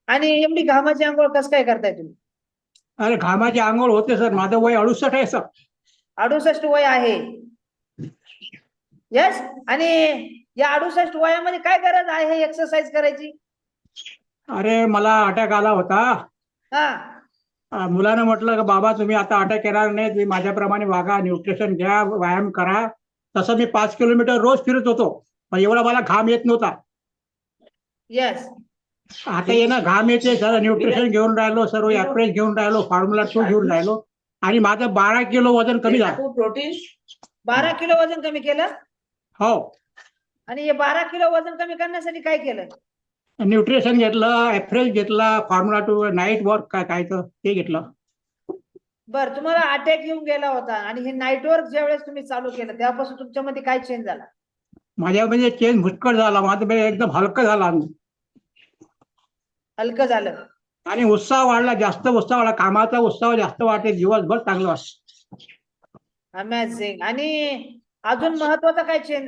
आणि एवढी घामाची आंघोळ कसं काय करताय तुम्ही? अरे घामाची आंघोळ होते सर, माझं वय 68 आहे सर. 68 वय आहे. यस. आणि या 68 वयामध्ये काय गरज आहे एक्सरसाइज करायची? अरे मला अटॅक आला होता. हा. मुलानं म्हटलं की बाबा तुम्ही आता अटॅक येणार नाही, तुम्ही माझ्याप्रमाणे वागा, न्यूट्रिशन घ्या, व्यायाम करा. तसं मी 5 किलोमीटर रोज फिरत होतो, पण एवढा मला घाम येत नव्हता. यस. आता ये ना घाम येते सर. न्यूट्रिशन घेऊन राहिलो, सर्व ऍप्रेस घेऊन राहिलो, फॉर्म्युला 2 घेऊन राहिलो, आणि माझं 12 किलो वजन कमी झालं. प्रोटीन 12 किलो वजन कमी केलं. हो. आणि हे 12 किलो वजन कमी करण्यासाठी काय केलं? न्यूट्रिशन घेतलं, ऍप्रेस घेतला, फॉर्म्युला 2, नाईट वर्क काय ते घेतलं. बर, तुम्हाला अटॅक येऊन गेला होता आणि हे नाईट वर्क ज्यावेळेस तुम्ही चालू केलं तेव्हापासून तुमच्यामध्ये काय चेंज झाला? माझ्या म्हणजे चेंज भुटकळ झाला, माझं म्हणजे एकदम हलकं झाला, हलकं झालं. आणि उत्साह वाढला, जास्त उत्साह वाढला, कामाचा उत्साह जास्त वाटते, दिवसभर चांगलं वाटतं. अमेझिंग. आणि अजून महत्वाचा काय चेंज झाला?